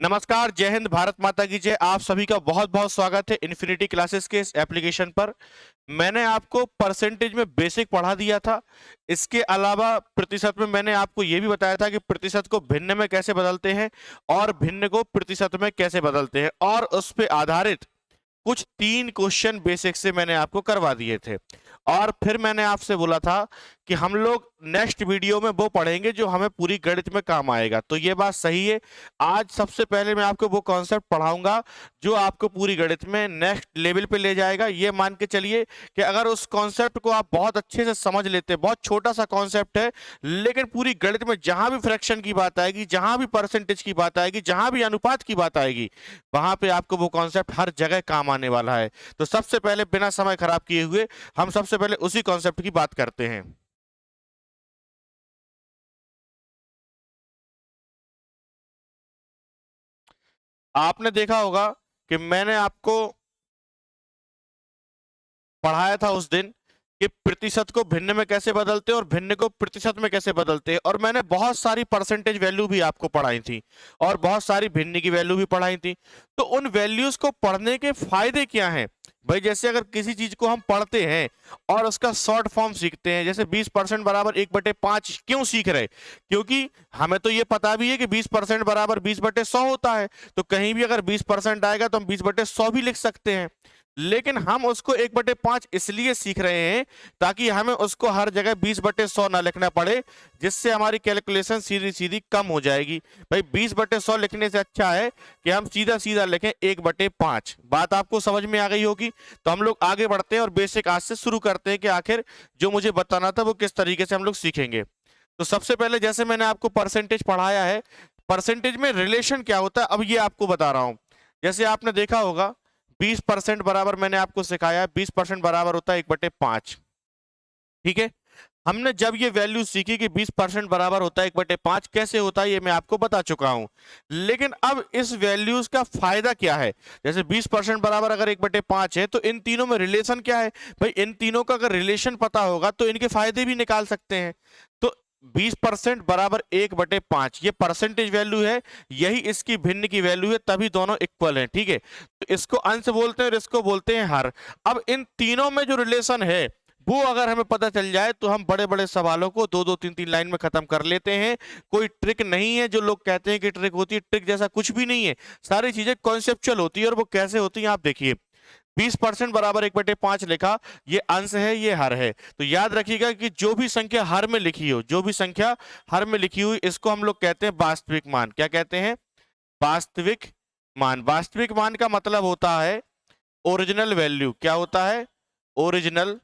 नमस्कार, जय हिंद, भारत माता की जय। आप सभी का बहुत बहुत स्वागत है इन्फिनिटी क्लासेस के इस एप्लीकेशन पर। मैंने आपको परसेंटेज में बेसिक पढ़ा दिया था। इसके अलावा प्रतिशत में मैंने आपको यह भी बताया था कि प्रतिशत को भिन्न में कैसे बदलते हैं और भिन्न को प्रतिशत में कैसे बदलते हैं, और उस पर आधारित कुछ 3 क्वेश्चन बेसिक से मैंने आपको करवा दिए थे। और फिर मैंने आपसे बोला था कि हम लोग नेक्स्ट वीडियो में वो पढ़ेंगे जो हमें पूरी गणित में काम आएगा। तो ये बात सही है। आज सबसे पहले मैं आपको वो कॉन्सेप्ट पढ़ाऊंगा जो आपको पूरी गणित में नेक्स्ट लेवल पे ले जाएगा। ये मान के चलिए कि अगर उस कॉन्सेप्ट को आप बहुत अच्छे से समझ लेते, बहुत छोटा सा कॉन्सेप्ट है, लेकिन पूरी गणित में जहां भी फ्रैक्शन की बात आएगी, जहां भी परसेंटेज की बात आएगी, जहां भी अनुपात की बात आएगी, वहां पे आपको वो कॉन्सेप्ट हर जगह काम आने वाला है। तो सबसे पहले बिना समय खराब किए हुए हम सबसे पहले उसी कॉन्सेप्ट की बात करते हैं। आपने देखा होगा कि मैंने आपको पढ़ाया था उस दिन कि प्रतिशत को भिन्न में कैसे बदलते हैं और भिन्न को प्रतिशत में कैसे बदलते हैं, और मैंने बहुत सारी परसेंटेज वैल्यू भी आपको पढ़ाई थी और बहुत सारी भिन्न की वैल्यू भी पढ़ाई थी। तो उन वैल्यूज को पढ़ने के फायदे क्या हैं भाई? जैसे अगर किसी चीज को हम पढ़ते हैं और उसका शॉर्ट फॉर्म सीखते हैं, जैसे 20% बराबर 1/5 क्यों सीख रहे? क्योंकि हमें तो ये पता भी है कि 20% बराबर 20/100 होता है। तो कहीं भी अगर 20% आएगा तो हम 20/100 भी लिख सकते हैं। लेकिन हम उसको 1/5 इसलिए सीख रहे हैं ताकि हमें उसको हर जगह 20/100 ना लिखना पड़े, जिससे हमारी कैलकुलेशन सीधी सीधी कम हो जाएगी। भाई 20/100 लिखने से अच्छा है कि हम सीधा सीधा लिखें 1/5। बात आपको समझ में आ गई होगी। तो हम लोग आगे बढ़ते हैं और बेसिक आज से शुरू करते हैं कि आखिर जो मुझे बताना था वो किस तरीके से हम लोग सीखेंगे। तो सबसे पहले जैसे मैंने आपको परसेंटेज पढ़ाया है, परसेंटेज में रिलेशन क्या होता है अब ये आपको बता रहा हूं। जैसे आपने देखा होगा 20% बराबर, मैंने आपको सिखाया 20% बराबर होता है 1/5। ठीक है, हमने जब ये वैल्यू सीखी कि 20% बराबर होता है 1/5, कैसे होता है ये मैं आपको बता चुका हूं। लेकिन अब इस वैल्यूज का फायदा क्या है? जैसे 20% बराबर अगर 1/5 है तो इन तीनों में रिलेशन क्या है भाई? इन तीनों का अगर रिलेशन पता होगा तो इनके फायदे भी निकाल सकते हैं। तो 20% बराबर 1/5 ये परसेंटेज वैल्यू है, यही इसकी भिन्न की वैल्यू है, तभी दोनों इक्वल हैं। ठीक है, तो इसको अंश बोलते हैं और इसको बोलते हैं हर। अब इन तीनों में जो रिलेशन है वो अगर हमें पता चल जाए तो हम बड़े बड़े सवालों को 2-2 3-3 लाइन में खत्म कर लेते हैं। कोई ट्रिक नहीं है जो लोग कहते हैं कि ट्रिक होती है, ट्रिक जैसा कुछ भी नहीं है। सारी चीजें कॉन्सेप्चुअल होती है, और वो कैसे होती है आप देखिए। 20% बराबर 1/5 लिखा, ये अंश है, ये हर है। तो याद रखिएगा कि जो भी संख्या हर में लिखी हो, जो भी संख्या हर में लिखी हुई, इसको हम लोग कहते हैं वास्तविक मान। क्या कहते हैं? वास्तविक मान। वास्तविक मान का मतलब होता है ओरिजिनल वैल्यू। क्या होता है? ओरिजिनल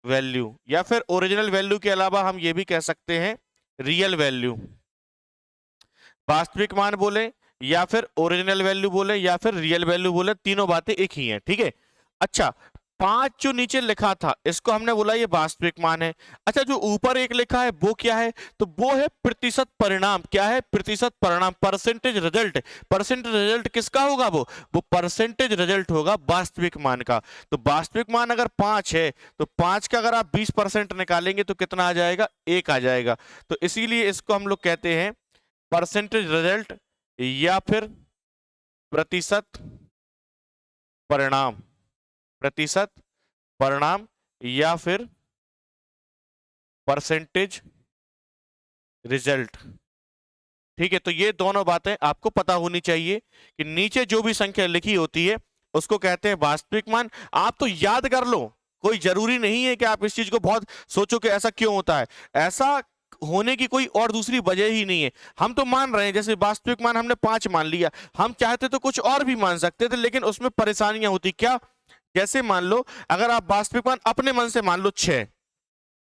वैल्यू, या फिर ओरिजिनल वैल्यू के अलावा हम ये भी कह सकते हैं रियल वैल्यू। वास्तविक मान बोले या फिर ओरिजिनल वैल्यू बोले या फिर रियल वैल्यू बोले, तीनों बातें एक ही हैं। ठीक है, अच्छा 5 जो नीचे लिखा था इसको हमने बोला ये वास्तविक मान है। अच्छा, जो ऊपर एक लिखा है वो क्या है? तो वो है प्रतिशत परिणाम। क्या है? प्रतिशत परिणाम, परसेंटेज रिजल्ट। परसेंटेज रिजल्ट किसका होगा? वो परसेंटेज रिजल्ट होगा वास्तविक मान का। तो वास्तविक मान अगर 5 है तो 5 का अगर आप 20% निकालेंगे तो कितना आ जाएगा? 1 आ जाएगा। तो इसीलिए इसको हम लोग कहते हैं परसेंटेज रिजल्ट या फिर प्रतिशत परिणाम। प्रतिशत परिणाम या फिर परसेंटेज रिजल्ट। ठीक है, तो ये दोनों बातें आपको पता होनी चाहिए कि नीचे जो भी संख्या लिखी होती है उसको कहते हैं वास्तविक मान। आप तो याद कर लो, कोई जरूरी नहीं है कि आप इस चीज को बहुत सोचो कि ऐसा क्यों होता है। ऐसा होने की कोई और दूसरी वजह ही नहीं है। हम तो मान रहे हैं, जैसे वास्तविक मान हमने 5 मान लिया, हम चाहते तो कुछ और भी मान सकते थे, लेकिन उसमें परेशानियां होती। क्या? जैसे मान लो अगर आप वास्तविक मान अपने मन से मान लो 6,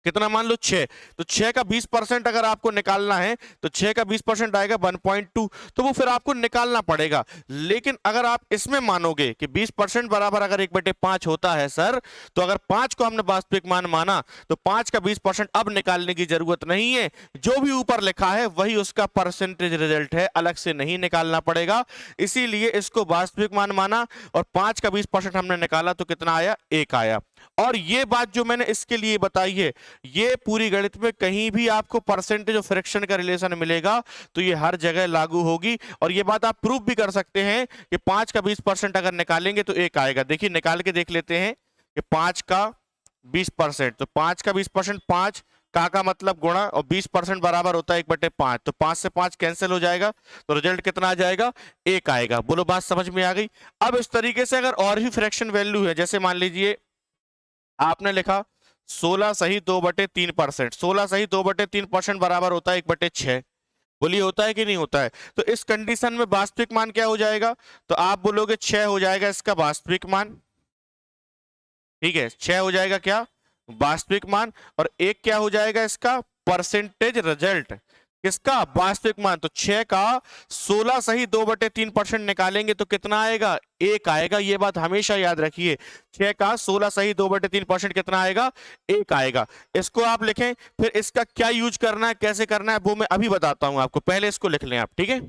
कितना मान लो 6, तो 6 का 20% अगर आपको निकालना है तो 6 का 20% आएगा 1.2, तो वो फिर आपको निकालना पड़ेगा। लेकिन अगर आप इसमें मानोगे कि 20% बराबर अगर 1/5 होता है सर, तो अगर 5 को हमने वास्तविक मान माना तो 5 का 20% अब निकालने की जरूरत नहीं है। जो भी ऊपर लिखा है वही उसका परसेंटेज रिजल्ट है, अलग से नहीं निकालना पड़ेगा। इसीलिए इसको वास्तविक मान माना और 5 का 20% हमने निकाला तो कितना आया? 1 आया। और ये बात जो मैंने इसके लिए बताई है, ये पूरी गणित में कहीं भी आपको परसेंटेज ऑफ फ्रैक्शन का रिलेशन मिलेगा तो ये हर जगह लागू होगी। और ये बात आप प्रूव भी कर सकते हैं कि 5 का 20% अगर निकालेंगे तो 1 आएगा। देखिए निकाल के देख लेते हैं कि 5 का 20%, तो 5 का 20% 5 का मतलब गुणा, और 20% बराबर होता है 1/5, तो 5 से 5 कैंसिल हो जाएगा, तो रिजल्ट कितना आ जाएगा, 1 आएगा। बोलो बात समझ में आ गई। अब इस तरीके से अगर और भी फ्रैक्शन वैल्यू है, जैसे मान लीजिए आपने लिखा 16 सही 2/3%, 16 सही 2/3% बराबर होता है 1/6। बोलिए होता है कि नहीं होता है। तो इस कंडीशन में वास्तविक मान क्या हो जाएगा, तो आप बोलोगे 6 हो जाएगा इसका वास्तविक मान। ठीक है, 6 हो जाएगा क्या, वास्तविक मान, और 1 क्या हो जाएगा इसका परसेंटेज रिजल्ट, किसका, वास्तविक मान। तो 6 का 16 सही 2/3% निकालेंगे तो कितना आएगा, 1 आएगा। ये बात हमेशा याद रखिए, 6 का 16 सही 2/3% कितना आएगा, 1 आएगा। इसको आप लिखें, फिर इसका क्या यूज करना है, कैसे करना है, वो मैं अभी बताता हूं आपको, पहले इसको लिख लें आप, ठीक है।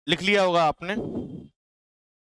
लिख लिया होगा आपने।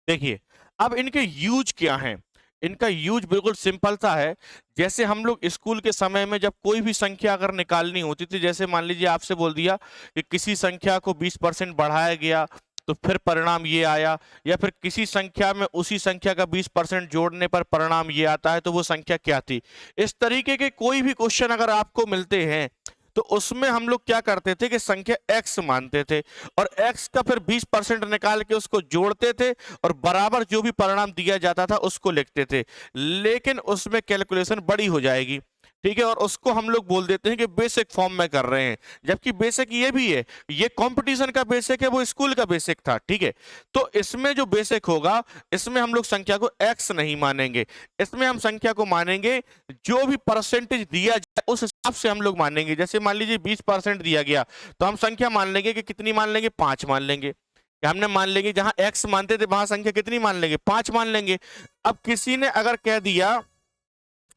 देखिए अब इनके यूज क्या हैं, इनका यूज बिल्कुल सिंपल सा है। जैसे हम लोग स्कूल के समय में जब कोई भी संख्या अगर निकालनी होती थी, जैसे मान लीजिए आपसे बोल दिया कि किसी संख्या को 20% बढ़ाया गया तो फिर परिणाम ये आया, या फिर किसी संख्या में उसी संख्या का 20% जोड़ने पर परिणाम ये आता है, तो वो संख्या क्या थी। इस तरीके के कोई भी क्वेश्चन अगर आपको मिलते हैं तो उसमें हम लोग क्या करते थे कि संख्या x मानते थे, और x का फिर 20% निकाल के उसको जोड़ते थे, और बराबर जो भी परिणाम दिया जाता था उसको लिखते थे। लेकिन उसमें कैलकुलेशन बड़ी हो जाएगी, ठीक है, और उसको हम लोग बोल देते हैं कि बेसिक फॉर्म में कर रहे हैं, जबकि बेसिक ये भी है, ये कंपटीशन का बेसिक है, वो स्कूल का बेसिक था, ठीक है। तो इसमें जो बेसिक होगा, इसमें हम लोग संख्या को x नहीं मानेंगे, इसमें हम संख्या को मानेंगे जो भी परसेंटेज दिया जाए उस हिसाब से हम लोग मानेंगे। जैसे मान लीजिए 20% दिया गया, तो हम संख्या मान लेंगे कि कितनी मान लेंगे, 5 मान लेंगे। कि हमने मान लेंगे जहां x मानते थे वहां संख्या कितनी मान लेंगे, 5 मान लेंगे। अब किसी ने अगर कह दिया,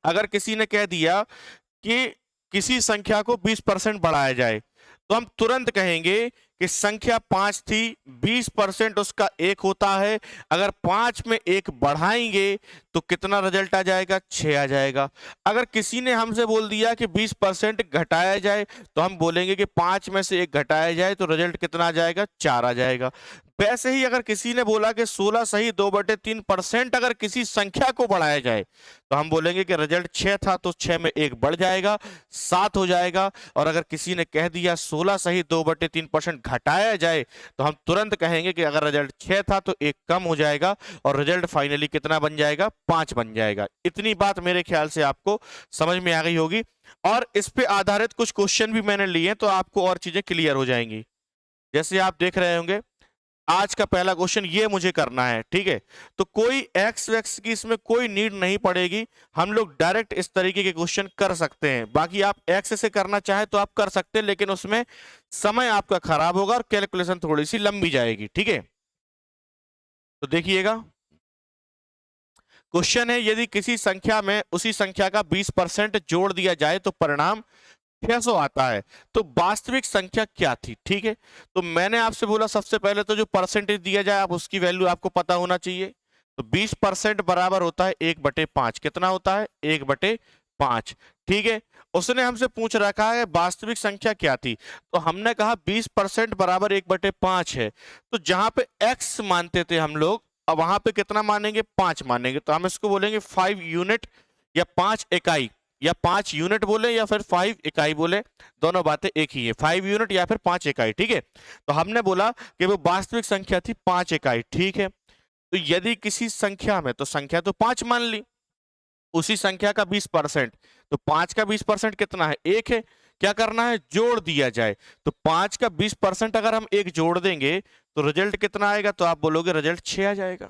अगर किसी ने कह दिया कि किसी संख्या को 20% बढ़ाया जाए, तो हम तुरंत कहेंगे कि संख्या 5 थी, 20% उसका 1 होता है, अगर 5 में 1 बढ़ाएंगे तो कितना रिजल्ट आ जाएगा, 6 आ जाएगा। अगर किसी ने हमसे बोल दिया कि 20% घटाया जाए, तो हम बोलेंगे कि 5 में से 1 घटाया जाए तो रिजल्ट कितना आ जाएगा, 4 आ जाएगा। वैसे ही अगर किसी ने बोला कि 16 सही 2/3% अगर किसी संख्या को बढ़ाया जाए, तो हम बोलेंगे कि रिजल्ट 6 था तो 6 में 1 बढ़ जाएगा, 7 हो जाएगा। और अगर किसी ने कह दिया 16 सही 2/3% घटाया जाए, तो हम तुरंत कहेंगे कि अगर रिजल्ट 6 था तो 1 कम हो जाएगा, और रिजल्ट फाइनली कितना बन जाएगा, 5 बन जाएगा। इतनी बात मेरे ख्याल से आपको समझ में आ गई होगी, और इस पे आधारित कुछ क्वेश्चन भी मैंने लिए, तो आपको और चीजें क्लियर हो जाएंगी। जैसे आप देख रहे होंगे, आज का पहला क्वेश्चन ये मुझे करना है, ठीक है। तो कोई एक्स वैक्स की इसमें कोई नीड नहीं पड़ेगी, हम लोग डायरेक्ट इस तरीके के क्वेश्चन कर सकते हैं। बाकी आप एक्स से करना चाहे तो आप कर सकते हैं, लेकिन उसमें समय आपका खराब होगा और कैलकुलेशन थोड़ी सी लंबी जाएगी, ठीक है। तो देखिएगा, क्वेश्चन है यदि किसी संख्या में उसी संख्या का 20% जोड़ दिया जाए तो परिणाम 600 आता है, तो वास्तविक संख्या क्या थी, ठीक है। तो मैंने आपसे बोला सबसे पहले तो जो परसेंटेज दिया जाए आप उसकी वैल्यू आपको पता होना चाहिए। तो 20% बराबर होता है 1/5, कितना होता है, 1/5, ठीक है। उसने हमसे पूछ रखा है वास्तविक संख्या क्या थी, तो हमने कहा 20% बराबर 1/5 है। तो जहां पे x मानते थे हम लोग, अब वहां पे कितना मानेंगे, 5 मानेंगे। तो हम इसको बोलेंगे 5 यूनिट या 5 इकाई, या 5 यूनिट बोले या फिर 5 इकाई बोले, दोनों बातें एक ही है, 5 यूनिट या फिर 5 इकाई। ठीक है, तो हमने बोला कि वो वास्तविक संख्या थी 5 इकाई। ठीक है, तो यदि किसी संख्या में, तो संख्या तो 5 मान ली, उसी संख्या का 20%, तो 5 का 20% कितना है, 1 है। क्या करना है, जोड़ दिया जाए। तो 5 का 20% अगर हम 1 जोड़ देंगे तो रिजल्ट कितना आएगा, तो आप बोलोगे रिजल्ट 6 आ जाएगा।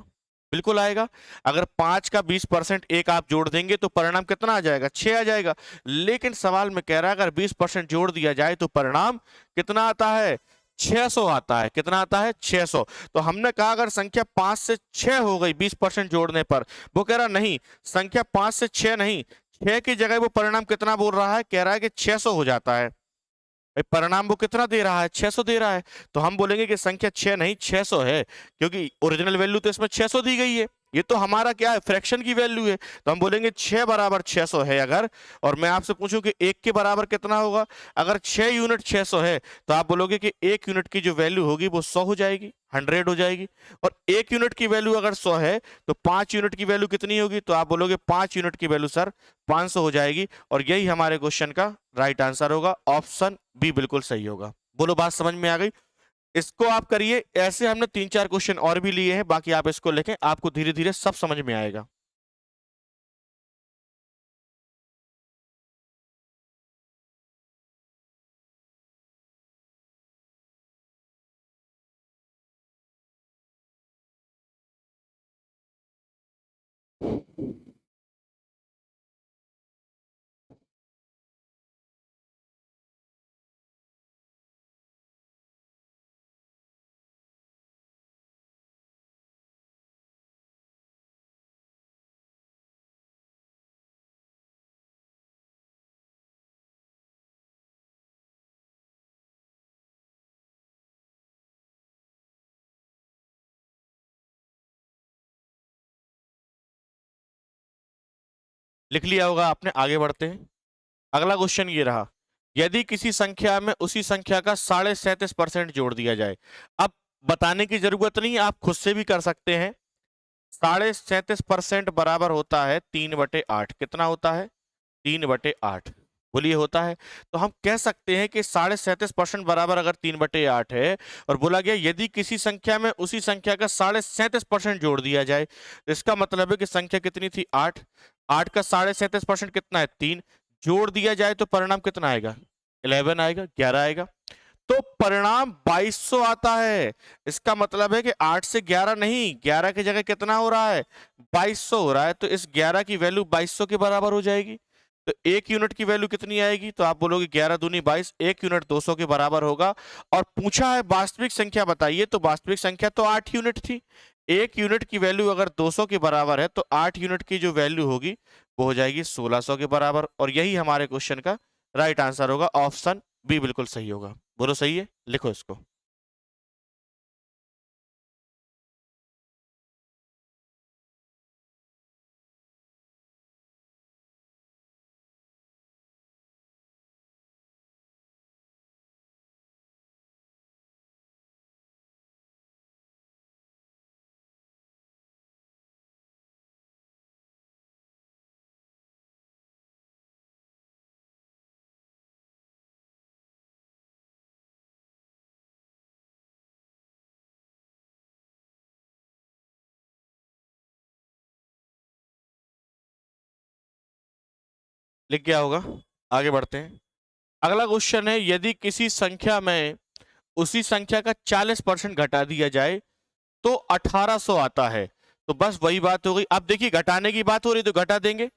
बिल्कुल आएगा। अगर 5 का 20% 1 आप जोड़ देंगे तो परिणाम कितना आ जाएगा, 6 आ जाएगा। लेकिन सवाल में कह रहा है अगर 20% जोड़ दिया जाए तो परिणाम कितना आता है, 600 आता है। कितना आता है, 600। तो हमने कहा अगर संख्या 5 से 6 हो गई 20% जोड़ने पर, वो कह रहा नहीं, संख्या 5 से 6 नहीं, 6 की जगह वो परिणाम कितना बोल रहा है, कह रहा है कि 600 हो जाता है। भाई परिणाम वो कितना दे रहा है, 600 दे रहा है। तो हम बोलेंगे कि संख्या 6 नहीं 600 है, क्योंकि ओरिजिनल वैल्यू तो इसमें 600 दी गई है, ये तो हमारा क्या है, फ्रैक्शन की वैल्यू है। तो हम बोलेंगे 6 बराबर 600 है अगर, और मैं आपसे पूछूं कि 1 के बराबर कितना होगा, अगर 6 यूनिट 600 है तो आप बोलोगे कि 1 यूनिट की जो वैल्यू होगी वो 100 हो जाएगी, 100 हो जाएगी। और 1 यूनिट की वैल्यू अगर 100 है तो 5 यूनिट की वैल्यू कितनी होगी, तो आप बोलोगे 5 यूनिट की वैल्यू सर 500 हो जाएगी। और यही हमारे क्वेश्चन का राइट आंसर होगा, ऑप्शन बी बिल्कुल सही होगा। बोलो बात समझ में आ गई। इसको आप करिए, ऐसे हमने 3-4 क्वेश्चन और भी लिए हैं, बाकी आप इसको लिखें, आपको धीरे धीरे सब समझ में आएगा। लिख लिया होगा आपने, आगे बढ़ते हैं। अगला क्वेश्चन ये रहा, यदि किसी संख्या में उसी संख्या का 37.5% जोड़ दिया जाए। अब बताने की जरूरत नहीं, आप खुद से भी कर सकते हैं। 37.5% बराबर होता है 3/8। कितना होता है, 3/8। बोलिए होता है। तो हम कह सकते हैं कि 37.5% बराबर अगर 3/8 है, और बोला गया यदि किसी संख्या में उसी संख्या का 37.5% जोड़ दिया जाए, तो इसका मतलब है कि संख्या कितनी थी, 8। 8 का 37.5% कितना है, 3। जोड़ दिया जाए तो परिणाम कितना आएगा, 11 आएगा, 11 आएगा। तो परिणाम 2200 आता है। इसका मतलब है कि 8 से 11 नहीं, 11 की जगह कितना हो रहा है, 2200 हो रहा है। तो इस 11 की वैल्यू 2200 के बराबर हो जाएगी। तो 1 यूनिट की वैल्यू कितनी आएगी, तो आप बोलोगे 11 दूनी 22, 1 यूनिट 200 के बराबर होगा। और पूछा है वास्तविक संख्या बताइए, तो वास्तविक संख्या तो 8 यूनिट थी। 1 यूनिट की वैल्यू अगर 200 के बराबर है तो 8 यूनिट की जो वैल्यू होगी वो हो जाएगी 1600 के बराबर। और यही हमारे क्वेश्चन का राइट आंसर होगा, ऑप्शन बी बिल्कुल सही होगा। बोलो सही है, लिखो इसको। लिख गया होगा, आगे बढ़ते हैं। अगला क्वेश्चन है, यदि किसी संख्या में उसी संख्या का 40% घटा दिया जाए तो 1800 आता है। तो बस वही बात हो गई। अब देखिए घटाने की बात हो रही तो घटा देंगे।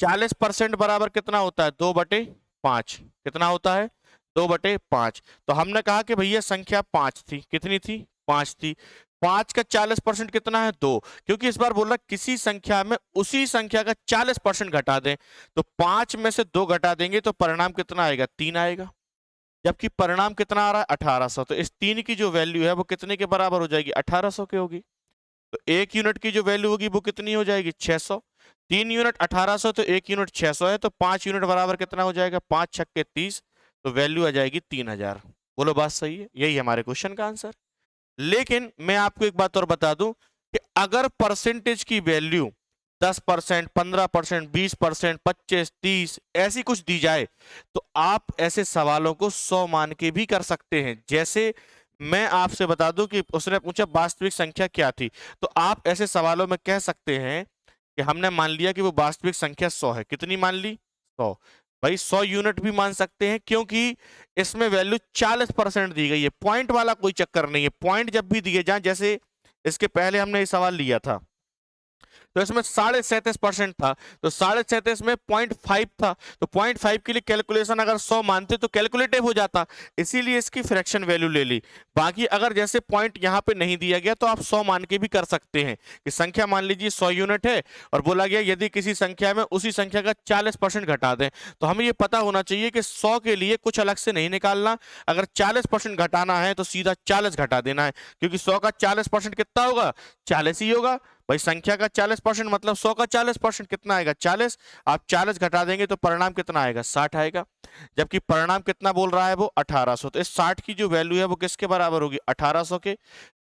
40% बराबर कितना होता है, 2/5। कितना होता है, 2/5। तो हमने कहा कि भैया संख्या 5 थी, कितनी थी, 5 थी। 5 का 40% कितना है, 2। क्योंकि इस बार बोल रहा किसी संख्या में उसी संख्या का 40% घटा दें, तो 5 में से 2 घटा देंगे तो परिणाम कितना आएगा, 3 आएगा। जबकि परिणाम कितना आ रहा है, 1800। तो इस 3 की जो वैल्यू है वो कितने के बराबर हो जाएगी, 1800 के होगी। तो 1 यूनिट की जो वैल्यू होगी वो कितनी हो जाएगी, 600। 3 यूनिट 1800 तो 1 यूनिट 600 है, तो 5 यूनिट बराबर कितना हो जाएगा, 5 छक्के 30, तो वैल्यू आ जाएगी 3000। बोलो बात सही है, यही हमारे क्वेश्चन का आंसर। लेकिन मैं आपको एक बात और बता दूं कि अगर परसेंटेज की वैल्यू 10%, 15%, 20%, 25, 30 ऐसी कुछ दी जाए, तो आप ऐसे सवालों को 100 मान के भी कर सकते हैं। जैसे मैं आपसे बता दूं कि उसने पूछा वास्तविक संख्या क्या थी, तो आप ऐसे सवालों में कह सकते हैं कि हमने मान लिया कि वो वास्तविक संख्या 100 है। कितनी मान ली, 100। भाई 100 यूनिट भी मान सकते हैं, क्योंकि इसमें वैल्यू 40% दी गई है। पॉइंट वाला कोई चक्कर नहीं है, पॉइंट जब भी दिए जाए, जैसे इसके पहले हमने ये सवाल लिया था तो इसमें 37.5% था, तो 37.5 में 0.5 था, तो 0.5 के लिए कैलकुलेशन अगर 100 मानते तो कैलकुलेटिव हो जाता, इसीलिए इसकी फ्रैक्शन वैल्यू ले ली। बाकी अगर जैसे पॉइंट यहाँ पे नहीं दिया गया तो आप 100 मान के भी कर सकते हैं कि संख्या मान लीजिए 100 यूनिट है और बोला गया यदि किसी संख्या में उसी संख्या का 40% घटा दें, तो हमें ये पता होना चाहिए कि 100 के लिए कुछ अलग से नहीं निकालना, अगर 40% घटाना है तो सीधा 40 घटा देना है, क्योंकि 100 का 40% कितना होगा, 40 ही होगा। भाई संख्या का 40% मतलब 100 का 40% कितना आएगा, 40। आप 40 घटा देंगे तो परिणाम कितना आएगा, 60 आएगा। जबकि परिणाम कितना बोल रहा है वो 1800, तो इस 60 की जो वैल्यू है वो किसके बराबर होगी, 1800 के।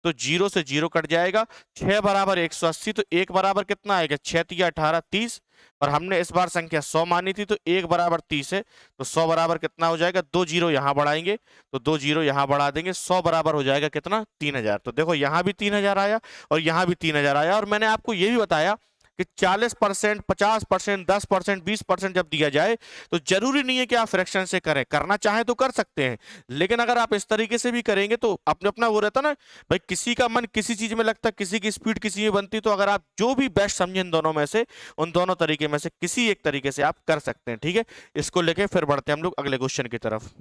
तो 0 से 0 कट जाएगा, 6 बराबर 180, तो 1 बराबर कितना आएगा, 6 तिया 18 30। और हमने इस बार संख्या 100 मानी थी, तो 1 बराबर 30 है, तो 100 बराबर कितना हो जाएगा, 2 जीरो यहां बढ़ाएंगे, तो 2 जीरो यहां बढ़ा देंगे, 100 बराबर हो जाएगा कितना, 3000। तो देखो यहां भी 3000 आया और यहां भी 3000 आया। और मैंने आपको यह भी बताया कि 40%, 50%, 10%, 20% जब दिया जाए तो जरूरी नहीं है कि आप फ्रैक्शन से करें, करना चाहें तो कर सकते हैं, लेकिन अगर आप इस तरीके से भी करेंगे तो अपने अपना वो रहता ना, भाई किसी का मन किसी चीज में लगता है, किसी की स्पीड किसी में बनती, तो अगर आप जो भी बेस्ट समझे इन दोनों में से, उन दोनों तरीके में से किसी एक तरीके से आप कर सकते हैं। ठीक है, इसको लेके फिर बढ़ते हैं हम लोग अगले क्वेश्चन की तरफ।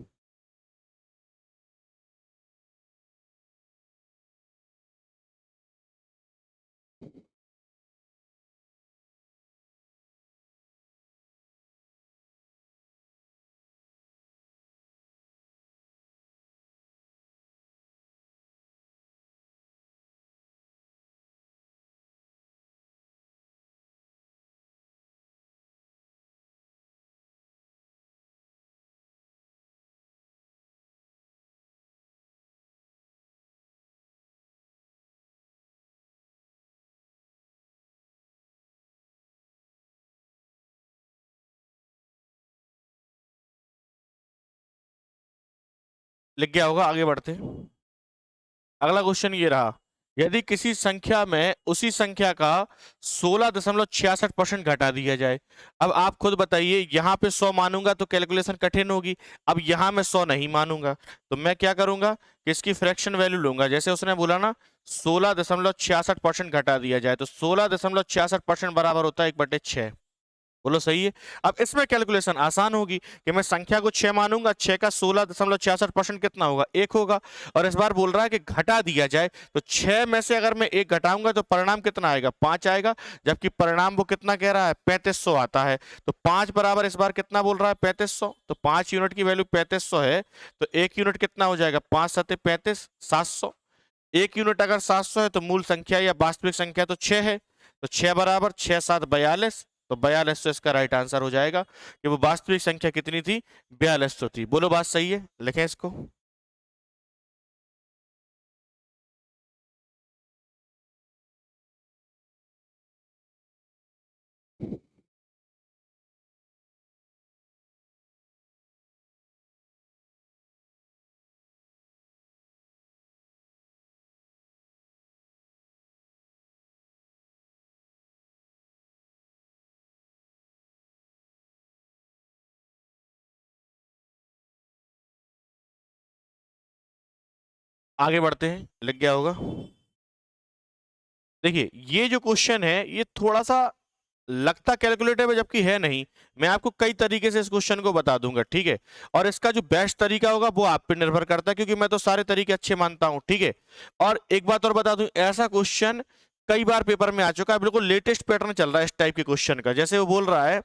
लिख गया होगा, आगे बढ़ते हैं। अगला क्वेश्चन ये रहा, यदि किसी संख्या में उसी संख्या का 16.66% घटा दिया जाए। अब आप खुद बताइए, यहां पे 100 मानूंगा तो कैलकुलेशन कठिन होगी, अब यहां मैं 100 नहीं मानूंगा, तो मैं क्या करूंगा कि इसकी फ्रैक्शन वैल्यू लूंगा। जैसे उसने बोला ना 16.66% घटा दिया जाए, तो 16.66% बराबर होता है 1/6। बोलो सही है। अब इसमें कैलकुलेशन आसान होगी कि मैं संख्या को 6 मानूंगा, 6 का 16.66% कितना होगा, 1 होगा। और इस बार बोल रहा है कि घटा दिया जाए, तो 6 में से अगर मैं 1 घटाऊंगा तो परिणाम कितना आएगा, 5 आएगा। जबकि परिणाम वो कितना कह रहा है, 3500 आता है। तो 5 बराबर इस बार कितना बोल रहा है, 3500। तो 5 यूनिट की वैल्यू 3500 है, तो 1 यूनिट कितना हो जाएगा, 5 सत्ते 35, 700। 1 यूनिट अगर 700 है तो मूल संख्या या वास्तविक संख्या तो 6 है, तो 6 बराबर 6 7 42, तो 42 तो इसका राइट आंसर हो जाएगा कि वो वास्तविक संख्या कितनी थी, 42 तो थी। बोलो बात सही है, लिखें इसको। आगे बढ़ते हैं, लिख गया होगा। देखिए ये जो क्वेश्चन है ये थोड़ा सा लगता कैलकुलेटिव है जबकि है नहीं। मैं आपको कई तरीके से इस क्वेश्चन को बता दूंगा, ठीक है। और इसका जो बेस्ट तरीका होगा वो आप पे निर्भर करता है, क्योंकि मैं तो सारे तरीके अच्छे मानता हूं, ठीक है। और एक बात और बता दूं, ऐसा क्वेश्चन कई बार पेपर में आ चुका है, बिल्कुल लेटेस्ट पैटर्न चल रहा है इस टाइप के क्वेश्चन का। जैसे वो बोल रहा है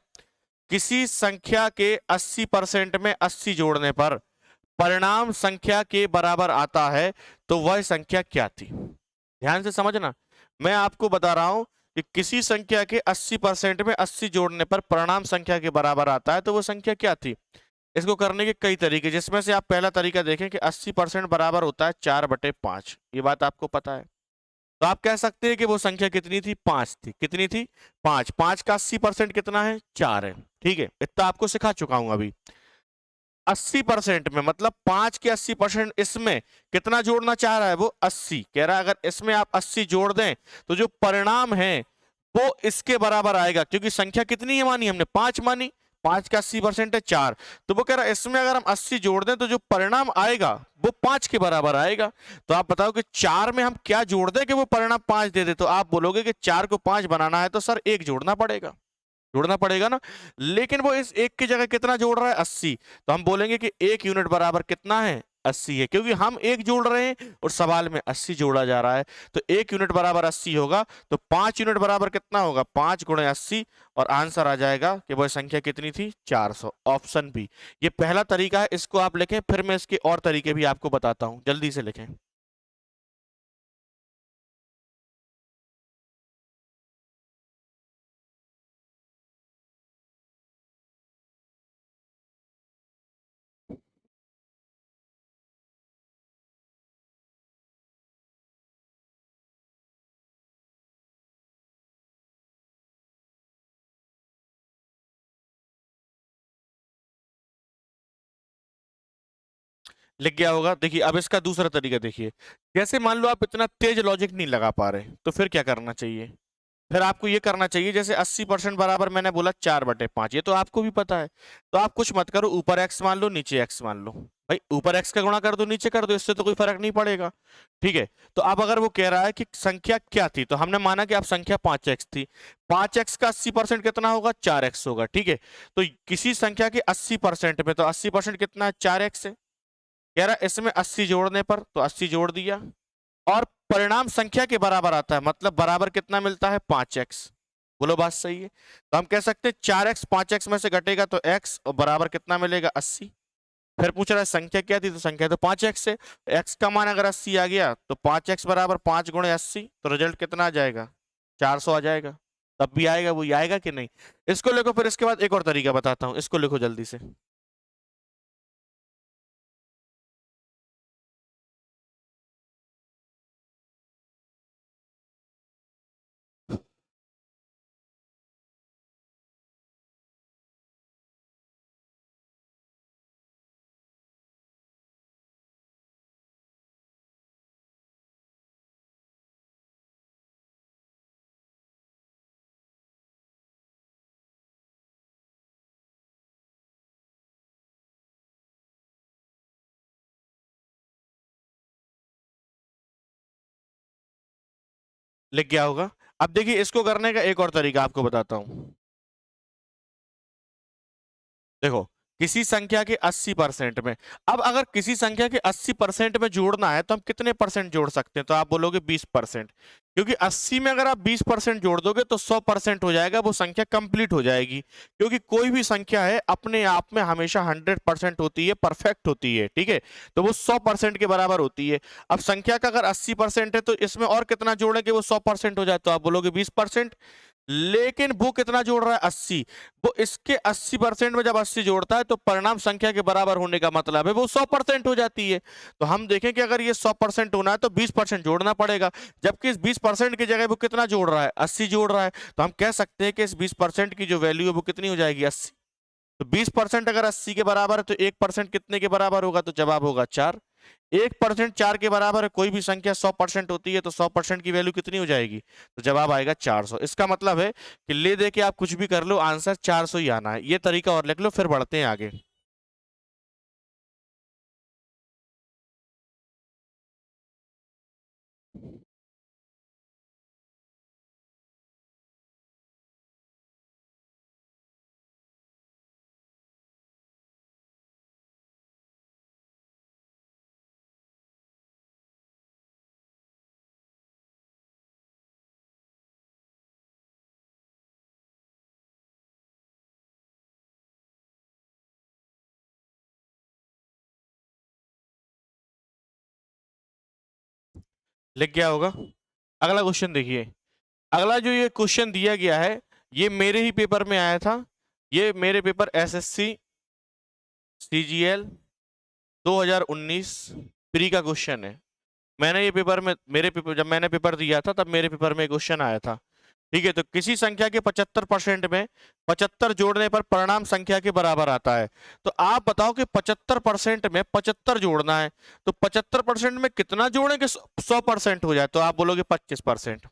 किसी संख्या के 80% में 80 जोड़ने पर परिणाम संख्या के बराबर आता है, तो वह संख्या क्या थी। ध्यान से समझना, मैं आपको बता रहा हूं कि किसी संख्या के 80% में 80 जोड़ने पर परिणाम संख्या के बराबर आता है, तो वो संख्या क्या थी। इसको करने के कई तरीके, जिसमें से आप पहला तरीका देखें कि 80% बराबर होता है 4/5। ये बात आपको पता है। तो आप कह सकते हैं कि वो संख्या कितनी थी, 5 थी। कितनी थी, 5। 5 का 80% कितना है, 4 है। ठीक है, इतना आपको सिखा चुका हूं अभी। 80% में मतलब 5 के 80%, इसमें कितना जोड़ना चाह रहा है वो, 80 कह रहा है। अगर इसमें आप 80 जोड़ दें तो जो परिणाम है वो इसके बराबर आएगा, क्योंकि संख्या कितनी है मानी हमने, 5 मानी। 5 का 80% है 4। तो वो कह रहा है इसमें अगर हम 80 जोड़ दें तो जो परिणाम आएगा वो 5 के बराबर आएगा। तो आप बताओ कि 4 में हम क्या जोड़ दें कि वो परिणाम 5 दे दे। तो आप बोलोगे कि 4 को 5 बनाना है तो सर 1 जोड़ना पड़ेगा, जोड़ना पड़ेगा ना। लेकिन वो इस एक की जगह कितना जोड़ रहा है, 80। तो हम बोलेंगे कि 1 यूनिट बराबर कितना है, 80 है, क्योंकि हम 1 जोड़ रहे हैं और सवाल में 80 जोड़ा जा रहा है। तो 1 यूनिट बराबर 80 होगा, तो 5 यूनिट बराबर कितना होगा, 5 गुणे 80। और आंसर आ जाएगा कि वह संख्या कितनी थी, 400। Option B. ये पहला तरीका है, इसको आप लिखें, फिर मैं इसके और तरीके भी आपको बताता हूं, जल्दी से लिखें। लिख गया होगा। देखिए अब इसका दूसरा तरीका देखिए। जैसे मान लो आप इतना तेज लॉजिक नहीं लगा पा रहे, तो फिर क्या करना चाहिए, फिर आपको ये करना चाहिए, जैसे 80% बराबर मैंने बोला 4/5, ये तो आपको भी पता है। तो आप कुछ मत करो, ऊपर x मान लो नीचे x मान लो। भाई ऊपर x का गुणा कर दो नीचे कर दो, इससे तो कोई फर्क नहीं पड़ेगा। ठीक है। तो अब अगर वो कह रहा है कि संख्या क्या थी, तो हमने माना कि अब संख्या 5x थी। 5x का 80% कितना होगा, 4x होगा। ठीक है। तो किसी संख्या के 80% में, तो 80% कितना है, 4x है। कह रहा है इसमें 80 जोड़ने पर, तो 80 जोड़ दिया। और परिणाम संख्या के बराबर आता है, मतलब बराबर कितना मिलता है, 5x। बोलो बात सही है। तो हम कह सकते हैं 4x 5x में से घटेगा तो x, और बराबर कितना मिलेगा, 80। फिर पूछ रहा है संख्या क्या थी, तो संख्या तो 5x है। x का मान अगर 80 आ गया तो 5x बराबर 5 गुणे 80, तो रिजल्ट कितना आ जाएगा, 400 आ जाएगा। तब भी आएगा, वो आएगा कि नहीं। इसको लिखो, फिर इसके बाद एक और तरीका बताता हूं, इसको लिखो जल्दी से। लिख गया होगा। अब देखिए इसको करने का एक और तरीका आपको बताता हूं। देखो, किसी संख्या के 80% में, अब अगर किसी संख्या के 80% में जोड़ना है तो हम कितने परसेंट जोड़ सकते हैं, तो आप बोलोगे 20%। क्योंकि 80 में अगर आप 20% जोड़ दोगे तो 100% हो जाएगा, वो संख्या कंप्लीट हो जाएगी। क्योंकि कोई भी संख्या है अपने आप में हमेशा 100% होती है, परफेक्ट होती है। ठीक है। तो वो 100% के बराबर होती है। अब संख्या का अगर 80% है तो इसमें और कितना जोड़े कि वो 100% हो जाए, तो आप बोलोगे 20%। लेकिन वो कितना जोड़ रहा है, 80। वो इसके 80% में जब 80 जोड़ता है तो परिणाम संख्या के बराबर होने का मतलब है वो 100% हो जाती है। तो हम देखें कि अगर ये 100% होना है तो 20% जोड़ना पड़ेगा। जबकि इस 20% की जगह वो कितना जोड़ रहा है, 80 जोड़ रहा है। तो हम कह सकते हैं कि इस 20% की जो वैल्यू है वो कितनी हो जाएगी, 80। तो 20% अगर 80 के बराबर है तो 1% कितने के बराबर होगा, तो जवाब होगा 4। 1% 4 के बराबर है। कोई भी संख्या 100% होती है तो 100% की वैल्यू कितनी हो जाएगी, तो जवाब आएगा 400। इसका मतलब है कि ले दे के आप कुछ भी कर लो, आंसर 400 ही आना है। ये तरीका और लिख लो, फिर बढ़ते हैं आगे। लिख गया होगा। अगला क्वेश्चन देखिए। अगला जो ये क्वेश्चन दिया गया है, ये मेरे ही पेपर में आया था। ये मेरे पेपर एसएससी सीजीएल 2019 प्री का क्वेश्चन है। मैंने ये पेपर में, मेरे पेपर, जब मैंने पेपर दिया था तब मेरे पेपर में क्वेश्चन आया था। ठीक है, तो किसी संख्या के 75% में 75 जोड़ने पर परिणाम संख्या के बराबर आता है। तो आप बताओ कि 75% में 75 जोड़ना है, तो 75% में कितना जोड़ें कि 100% हो जाए? तो आप बोलोगे 25%।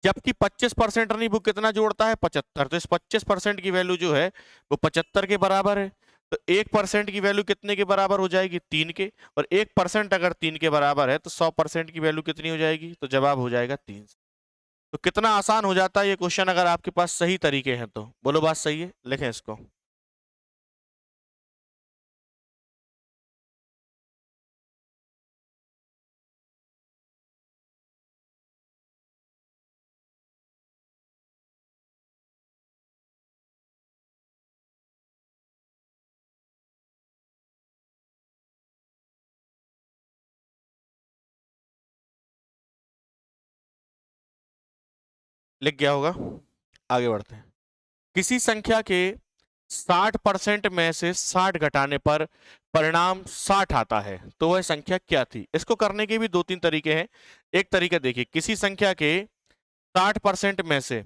जबकि 25% नहीं, वो कितना जोड़ता है? 75। तो इस 25% की वैल्यू जो है वो 75 के बराबर है। तो 1% की वैल्यू कितने के बराबर हो जाएगी? 3 के। और 1% अगर 3 के बराबर है तो 100% की वैल्यू कितनी हो जाएगी? तो जवाब हो जाएगा 3। तो कितना आसान हो जाता है ये क्वेश्चन अगर आपके पास सही तरीके हैं तो। बोलो बात सही है? लिखें इसको। लिख गया होगा? आगे बढ़ते हैं। किसी संख्या के 60% में से 60 घटाने पर परिणाम 60 आता है, तो वह संख्या क्या थी? इसको करने के भी दो तीन तरीके हैं। एक तरीका देखिए, किसी संख्या के 60% में से,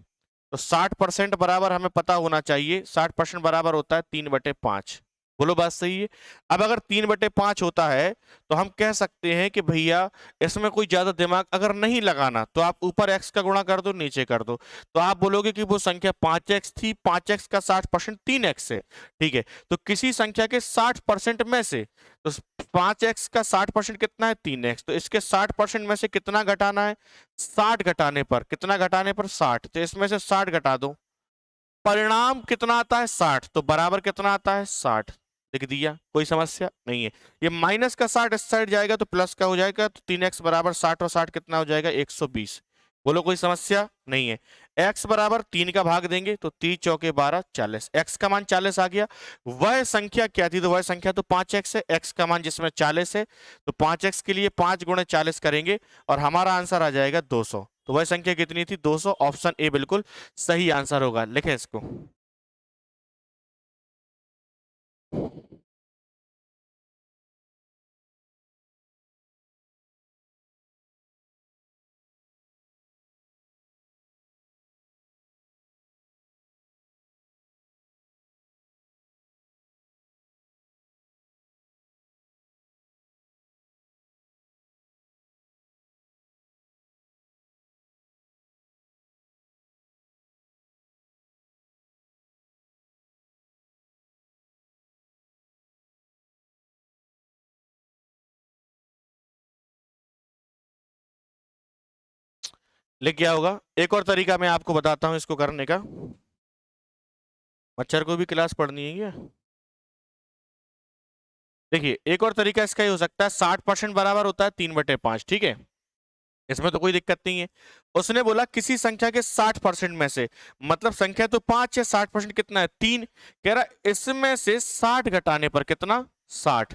तो 60% बराबर हमें पता होना चाहिए, 60% बराबर होता है 3/5। बोलो बात सही है? अब अगर 3/5 होता है तो हम कह सकते हैं कि भैया इसमें कोई ज्यादा दिमाग अगर नहीं लगाना तो आप ऊपर x का गुणा कर दो, नीचे कर दो। तो आप बोलोगे कि वो संख्या 5x थी, 5x का 60% 3x है। ठीक है, तो किसी संख्या के 60% में से, तो 5x का 60% कितना है? 3x। तो इसके 60% में से कितना घटाना है? 60 घटाने पर, कितना घटाने पर? 60। तो इसमें से 60 घटा दो, परिणाम कितना आता है? 60। तो बराबर कितना आता है? 60। लिख दिया, कोई समस्या नहीं है। ये माइनस का 60 इस साइड जाएगा तो प्लस का हो जाएगा, तो 3x बराबर 60 और 60 कितना हो जाएगा? 120। बोलो कोई समस्या नहीं है। x बराबर 3 का भाग देंगे तो 3 चौके 12, 40। x का मान 40 आ गया। वह संख्या क्या थी? तो वह संख्या तो 5x है। x का मान जिसमें 40 है, तो 5x के लिए 5 गुणे 40 करेंगे और हमारा आंसर आ जाएगा 200। तो वह संख्या कितनी थी? 200। ऑप्शन ए बिल्कुल सही आंसर होगा। लिखें इसको। लिख गया होगा? एक और तरीका मैं आपको बताता हूं इसको करने का। मच्छर को भी क्लास पढ़नी है क्या? देखिए, एक और तरीका इसका ही हो सकता है। 60% बराबर होता है 3/5। ठीक है, इसमें तो कोई दिक्कत नहीं है। उसने बोला किसी संख्या के 60% में से, मतलब संख्या तो 5 है, 60% कितना है? 3। कह रहा इसमें से 60 घटाने पर कितना? 60।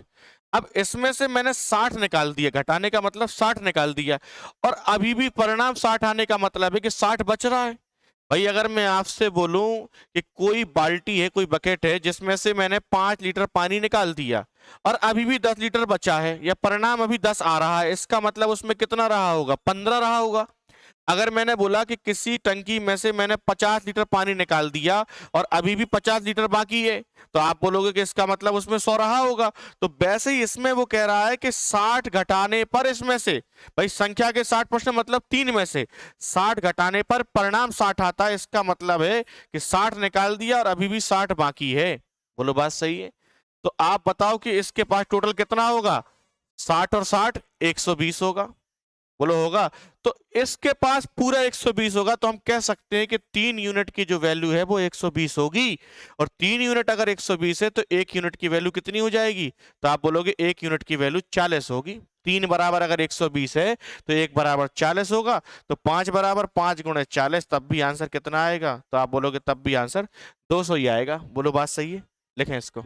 अब इसमें से मैंने 60 निकाल दिया, घटाने का मतलब 60 निकाल दिया, और अभी भी परिणाम 60 आने का मतलब है कि 60 बच रहा है। भाई अगर मैं आपसे बोलूं कि कोई बाल्टी है, कोई बकेट है जिसमें से मैंने 5 लीटर पानी निकाल दिया और अभी भी 10 लीटर बचा है, या परिणाम अभी 10 आ रहा है, इसका मतलब उसमें कितना रहा होगा? 15 रहा होगा। अगर मैंने बोला कि किसी टंकी में से मैंने 50 लीटर पानी निकाल दिया और अभी भी 50 लीटर बाकी है, तो आप बोलोगे कि इसका मतलब उसमें 100 रहा होगा। तो वैसे ही इसमें वो कह रहा है कि 60 घटाने पर इसमें से, भाई संख्या के 60% मतलब 3 में से 60 घटाने पर परिणाम 60 आता है। इसका मतलब है कि 60 निकाल दिया और अभी भी 60 बाकी है। बोलो बात सही है? तो आप बताओ कि इसके पास टोटल कितना होगा? 60 और 60 120 होगा। बोलो होगा? तो इसके पास पूरा 120 होगा, तो हम कह सकते हैं कि 3 यूनिट की जो वैल्यू है वो 120 होगी। और 3 यूनिट अगर 120 है तो 1 यूनिट की वैल्यू कितनी हो जाएगी? तो आप बोलोगे 1 यूनिट की वैल्यू 40 होगी। 3 बराबर अगर 120 है तो 1 बराबर 40 होगा। तो 5 बराबर 5 गुणे 40, तब भी आंसर कितना आएगा? तो आप बोलोगे तब भी आंसर 200 ही आएगा। बोलो बात सही है? लिखें इसको।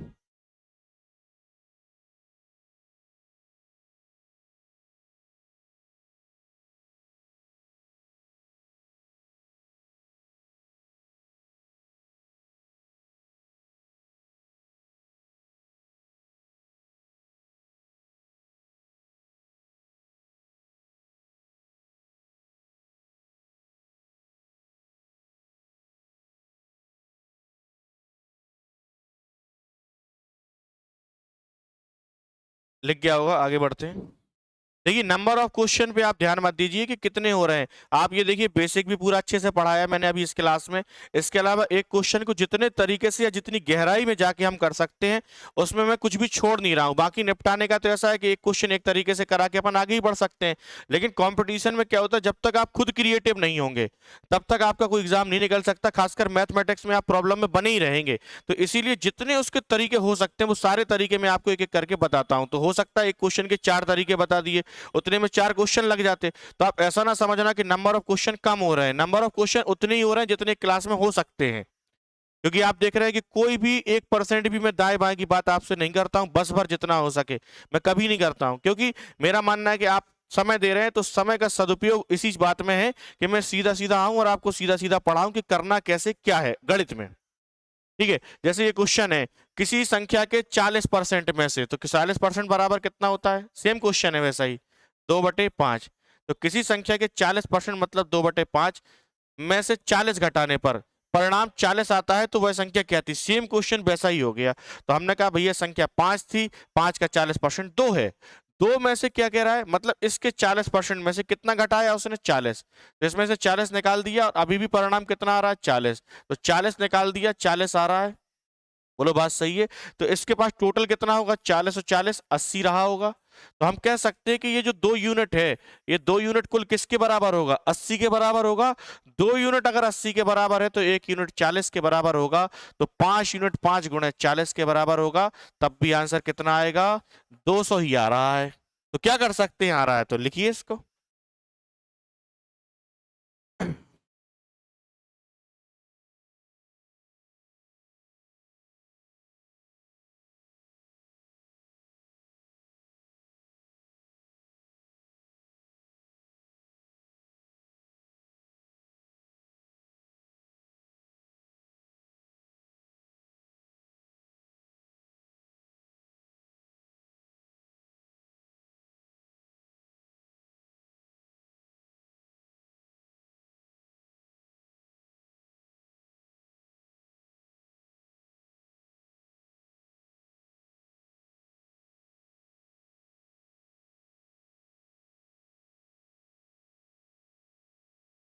लिख गया होगा, आगे बढ़ते हैं। देखिए नंबर ऑफ क्वेश्चन पे आप ध्यान मत दीजिए कि कितने हो रहे हैं। आप ये देखिए बेसिक भी पूरा अच्छे से पढ़ाया मैंने अभी इस क्लास में। इसके अलावा एक क्वेश्चन को जितने तरीके से या जितनी गहराई में जाके हम कर सकते हैं उसमें मैं कुछ भी छोड़ नहीं रहा हूँ। बाकी निपटाने का तो ऐसा है कि एक क्वेश्चन एक तरीके से करा के अपन आगे ही बढ़ सकते हैं। लेकिन कॉम्पिटिशन में क्या होता है, जब तक आप खुद क्रिएटिव नहीं होंगे तब तक आपका कोई एग्जाम नहीं निकल सकता। खासकर मैथमेटिक्स में आप प्रॉब्लम में बने ही रहेंगे। तो इसीलिए जितने उसके तरीके हो सकते हैं वो सारे तरीके मैं आपको एक एक करके बताता हूँ। तो हो सकता है एक क्वेश्चन के 4 तरीके बता दिए, उतने में 4 क्वेश्चन लग जाते। तो आप ऐसा ना समझना कि नंबर ऑफ क्वेश्चन कम हो रहे हैं, नंबर ऑफ क्वेश्चन उतने ही हो रहे हैं जितने क्लास में हो सकते हैं। क्योंकि आप देख रहे हैं कि कोई भी 1% भी मैं दाएं बाएं की बात आपसे नहीं करता हूं, बस भर जितना हो सके मैं कभी नहीं करता हूं। क्योंकि मेरा मानना है कि आप समय दे रहे हैं तो समय का सदुपयोग इसी बात में है कि मैं सीधा सीधा आऊं और आपको सीधा सीधा पढ़ाऊं कि करना कैसे क्या है गणित में। ठीक है, जैसे ये क्वेश्चन है किसी संख्या के 40% में से, तो 40% बराबर कितना होता है, सेम क्वेश्चन है वैसा ही 2/5। तो किसी संख्या के 40% मतलब 2/5 में से 40 घटाने पर परिणाम 40 आता है तो वह संख्या क्या थी। सेम क्वेश्चन वैसा ही हो गया। तो हमने कहा भैया संख्या 5 थी, 5 का 40% 2 है। 2 में से क्या कह रहा है, मतलब इसके 40% में से कितना घटाया उसने, 40। तो इसमें से 40 निकाल दिया और अभी भी परिणाम कितना आ रहा है, 40। तो 40 निकाल दिया, 40 आ रहा है। बोलो बात सही है। तो इसके पास टोटल कितना होगा, 40 और 40 80 रहा होगा। तो हम कह सकते हैं कि ये जो 2 यूनिट है, ये 2 यूनिट कुल किसके बराबर होगा, 80 के बराबर होगा। 2 यूनिट अगर 80 के बराबर है तो 1 यूनिट 40 के बराबर होगा। तो 5 यूनिट 5 गुणे 40 के बराबर होगा। तब भी आंसर कितना आएगा, 200 ही आ रहा है। तो क्या कर सकते हैं, आ रहा है तो लिखिए इसको।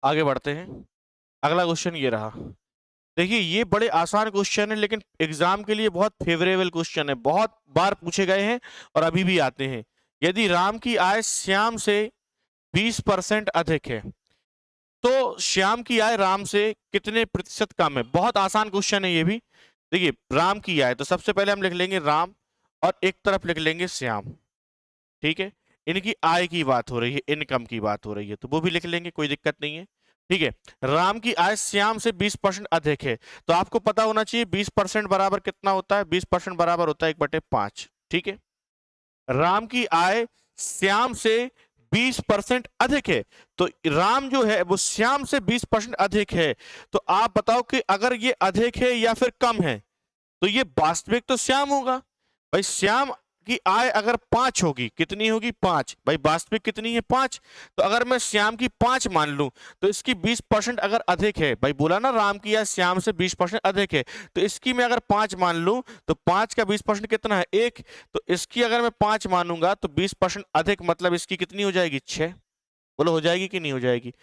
आगे बढ़ते हैं। अगला क्वेश्चन ये रहा। देखिए ये बड़े आसान क्वेश्चन है लेकिन एग्जाम के लिए बहुत फेवरेबल क्वेश्चन है, बहुत बार पूछे गए हैं और अभी भी आते हैं। यदि राम की आय श्याम से 20% अधिक है तो श्याम की आय राम से कितने प्रतिशत कम है। बहुत आसान क्वेश्चन है ये भी। देखिए राम की आय, तो सबसे पहले हम लिख लेंगे राम और एक तरफ लिख लेंगे श्याम। ठीक है, इनकी आय की बात हो रही है, इनकम की बात हो रही है, तो वो भी लिख लेंगे, कोई दिक्कत नहीं है। ठीक है, राम की आय श्याम से 20% अधिक है। तो आपको पता होना चाहिए 20% बराबर कितना होता है, 20% बराबर होता है 1/5। ठीक है, राम की आय श्याम से 20% अधिक है। तो राम जो है वो श्याम से 20% अधिक है। तो आप बताओ कि अगर ये अधिक है या फिर कम है, तो ये वास्तविक तो श्याम होगा। भाई श्याम की आय अगर 5 होगी, कितनी होगी, 5। भाई वास्तविक कितनी है, 5। तो अगर मैं श्याम की 5 मान लूं तो इसकी 20% अगर अधिक है, भाई बोला ना राम की आय श्याम से 20% अधिक है, तो इसकी मैं अगर 5 मान लूं तो 5 का 20% कितना है, 1। तो इसकी अगर मैं 5 मानूंगा तो 20% अधिक मतलब इसकी कितनी हो जाएगी, 6। बोलो हो जाएगी कि नहीं हो जाएगी।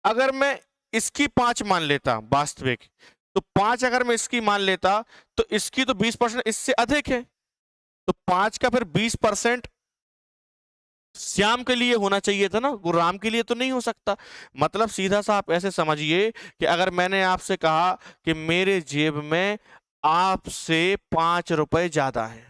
अगर मैं इसकी 5 मान लेता वास्तविक, तो 5 अगर मैं इसकी मान लेता तो इसकी तो 20% इससे अधिक है। तो 5 का फिर 20% श्याम के लिए होना चाहिए था ना, वो राम के लिए तो नहीं हो सकता। मतलब सीधा सा आप ऐसे समझिए कि अगर मैंने आपसे कहा कि मेरे जेब में आपसे 5 रुपए ज्यादा है,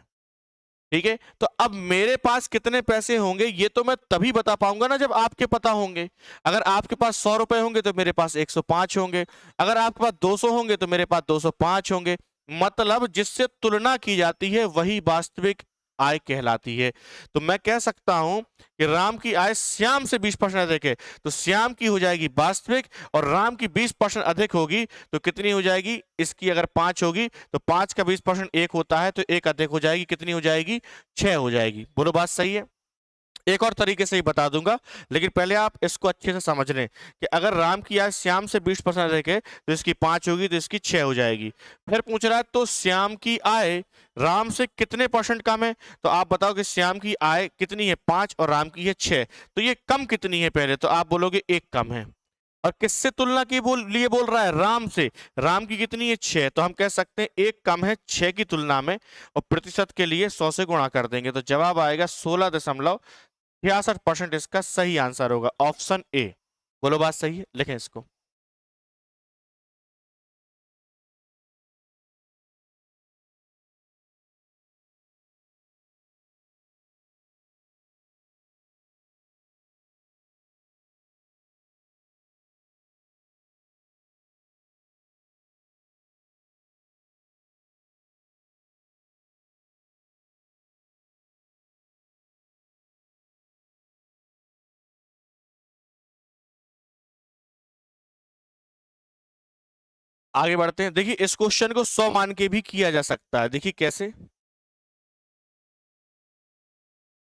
ठीक है, तो अब मेरे पास कितने पैसे होंगे ये तो मैं तभी बता पाऊंगा ना जब आपके पता होंगे। अगर आपके पास 100 रुपए होंगे तो मेरे पास 105 होंगे। अगर आपके पास 200 होंगे तो मेरे पास 205 होंगे। मतलब जिससे तुलना की जाती है वही वास्तविक आय कहलाती है। तो मैं कह सकता हूं कि राम की आय श्याम से 20% अधिक है, तो श्याम की हो जाएगी वास्तविक और राम की 20% अधिक होगी तो कितनी हो जाएगी, इसकी अगर 5 होगी तो 5 का 20% 1 होता है, तो 1 अधिक हो जाएगी, कितनी हो जाएगी, 6 हो जाएगी। बोलो बात सही है। एक और तरीके से ही बता दूंगा, लेकिन पहले आप इसको अच्छे से समझ लें कि अगर राम की आय श्याम से 20% अधिक है तो इसकी 5 होगी, तो इसकी 6 हो जाएगी। फिर पूछ रहा है तो श्याम की आय राम से कितने परसेंट कम है, तो आप बताओ कि श्याम की आय कितनी है 5 और राम की है 6, तो ये कम कितनी है पहले, तो आप बोलोगे 1 कम है। और किससे तुलना की लिए बोल रहा है, राम से। राम की कितनी है 6, तो हम कह सकते हैं 1 कम है 6 की तुलना में, और प्रतिशत के लिए 100 से गुणा कर देंगे तो जवाब आएगा 66% इसका सही आंसर होगा, ऑप्शन ए। बोलो बात सही है, लिखें इसको। आगे बढ़ते हैं। देखिए इस क्वेश्चन को 100 मान के भी किया जा सकता है। देखिए कैसे,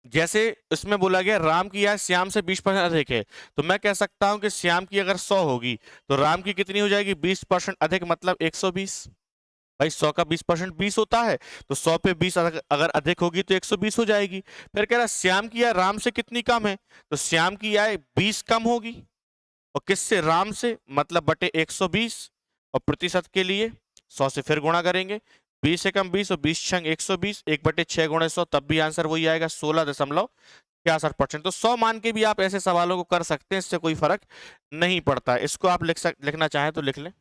जैसे इसमें बोला गया राम की आय श्याम से 20% अधिक है, तो मैं कह सकता हूं कि श्याम की अगर 100 होगी तो राम की कितनी हो जाएगी 20% अधिक, मतलब 120। भाई 100 का 20% 20 होता है, तो 100 पे 20 अगर अधिक होगी तो 120 हो जाएगी। फिर कह रहा है श्याम की आय राम से कितनी कम है, तो श्याम की आय 20 कम होगी, और किससे, राम से, मतलब बटे 120, और प्रतिशत के लिए 100 से फिर गुणा करेंगे। 20 से कम 20 और 20 छंग 120, 1/6 गुणे 100, तब भी आंसर वही आएगा 16.66%। तो 100 मान के भी आप ऐसे सवालों को कर सकते हैं, इससे कोई फर्क नहीं पड़ता। इसको आप लिखना चाहें तो लिख लें।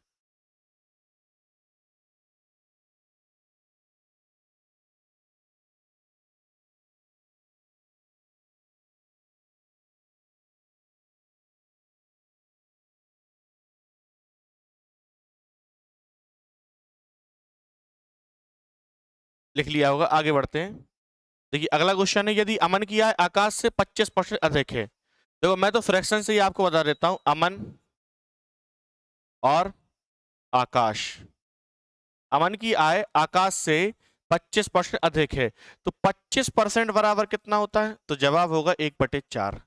लिख लिया होगा, आगे बढ़ते हैं। देखिए अगला क्वेश्चन है, यदि अमन की आय आकाश से 25% अधिक है। देखो मैं तो फ्रैक्शन से ही आपको बता देता हूं, अमन और आकाश। अमन की आय आकाश से 25% अधिक है, तो 25% बराबर कितना होता है, तो जवाब होगा 1/4।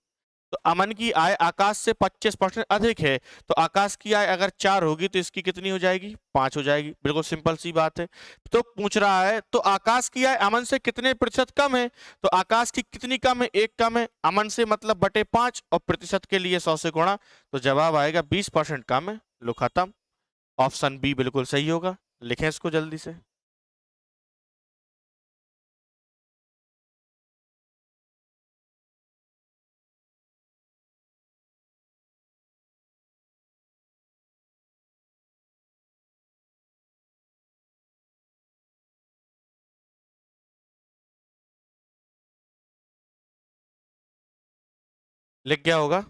तो अमन की आय आकाश से 25% अधिक है, तो आकाश की आय अगर 4 होगी तो इसकी कितनी हो जाएगी, 5 हो जाएगी। बिल्कुल सिंपल सी बात है। तो पूछ रहा है तो आकाश की आय अमन से कितने प्रतिशत कम है, तो आकाश की कितनी कम है, 1 कम है, अमन से मतलब बटे 5, और प्रतिशत के लिए 100 से गुणा, तो जवाब आएगा 20% कम है। लो खत्म, ऑप्शन बी बिल्कुल सही होगा। लिखें इसको जल्दी से। लिख गया होगा,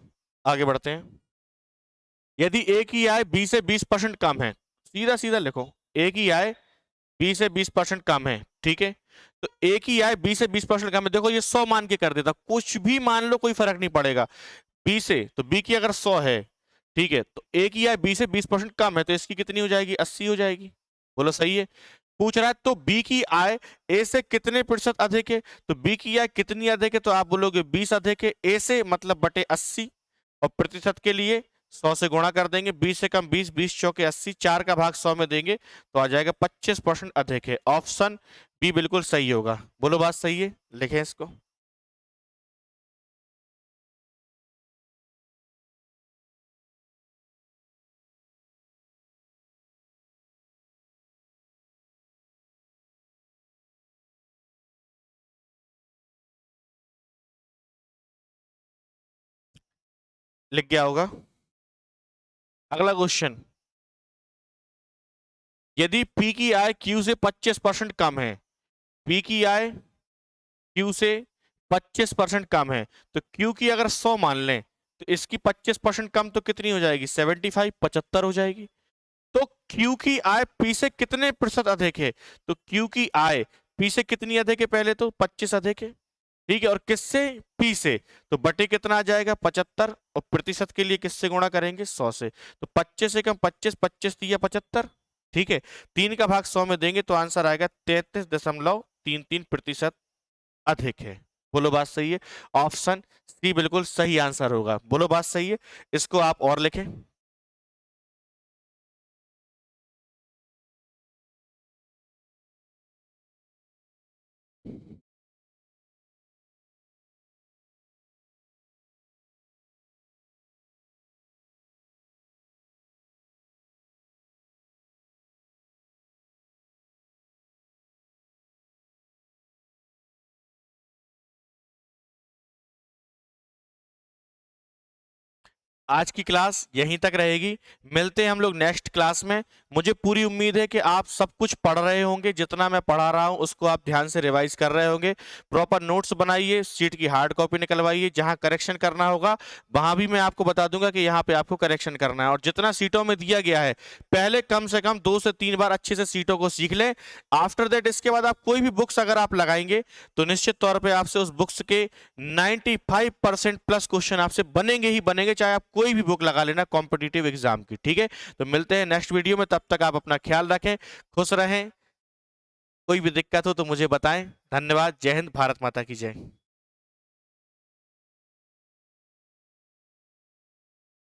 आगे बढ़ते हैं। यदि ए की आय बी से 20% कम है, सीधा सीधा लिखो, ए की आय बी से 20% कम है, ठीक है। तो ए की आय बी से 20% कम है, देखो ये 100 मान के कर देता, कुछ भी मान लो कोई फर्क नहीं पड़ेगा। बी से, तो बी की अगर 100 है, ठीक है, तो ए की आय बी से 20% कम है, तो इसकी कितनी हो जाएगी, 80 हो जाएगी। बोलो सही है। पूछ रहा है तो बी की आय ए से कितने प्रतिशत अधिक है, तो बी की आय कितनी अधिक है, तो आप बोलोगे 20 अधिक है, ए से मतलब बटे 80, और प्रतिशत के लिए 100 से गुणा कर देंगे। 20 से कम 20, 20 चौके 80, 4 का भाग 100 में देंगे तो आ जाएगा 25% अधिक है। ऑप्शन बी बिल्कुल सही होगा। बोलो बात सही है, लिखें इसको। लिख गया होगा। अगला क्वेश्चन, यदि पी की आय क्यू से 25% कम है, पी की आय क्यू से 25% कम है, तो क्यू की अगर 100 मान लें तो इसकी 25% कम तो कितनी हो जाएगी, 75, 75 हो जाएगी। तो क्यू की आय पी से कितने प्रतिशत अधिक है, तो क्यू की आय पी से कितनी अधिक है, पहले तो 25 अधिक है, ठीक है, और किससे, पी से, तो बटे कितना आ जाएगा 75, और प्रतिशत के लिए किससे गुणा करेंगे, 100 से। तो 25 से कम 25, 25 दिया 75, ठीक है, 3 का भाग 100 में देंगे तो आंसर आएगा 33.33% अधिक है। बोलो बात सही है। ऑप्शन सी बिल्कुल सही आंसर होगा। बोलो बात सही है। इसको आप और लिखें। आज की क्लास यहीं तक रहेगी। मिलते हैं हम लोग नेक्स्ट क्लास में। मुझे पूरी उम्मीद है कि आप सब कुछ पढ़ रहे होंगे, जितना मैं पढ़ा रहा हूं उसको आप ध्यान से रिवाइज कर रहे होंगे। प्रॉपर नोट्स बनाइए, सीट की हार्ड कॉपी निकलवाइए, जहां करेक्शन करना होगा वहां भी मैं आपको बता दूंगा कि यहाँ पे आपको करेक्शन करना है। और जितना सीटों में दिया गया है पहले कम से कम 2 से 3 बार अच्छे से सीटों को सीख लें। आफ्टर दैट इसके बाद आप कोई भी बुक्स अगर आप लगाएंगे तो निश्चित तौर पर आपसे उस बुक्स के 95% प्लस क्वेश्चन आपसे बनेंगे ही बनेंगे, चाहे आप कोई भी बुक लगा लेना कॉम्पिटिटिव एग्जाम की। ठीक है, तो मिलते हैं नेक्स्ट वीडियो में। तब तक आप अपना ख्याल रखें, खुश रहें। कोई भी दिक्कत हो तो मुझे बताएं। धन्यवाद। जय हिंद, भारत माता की जय।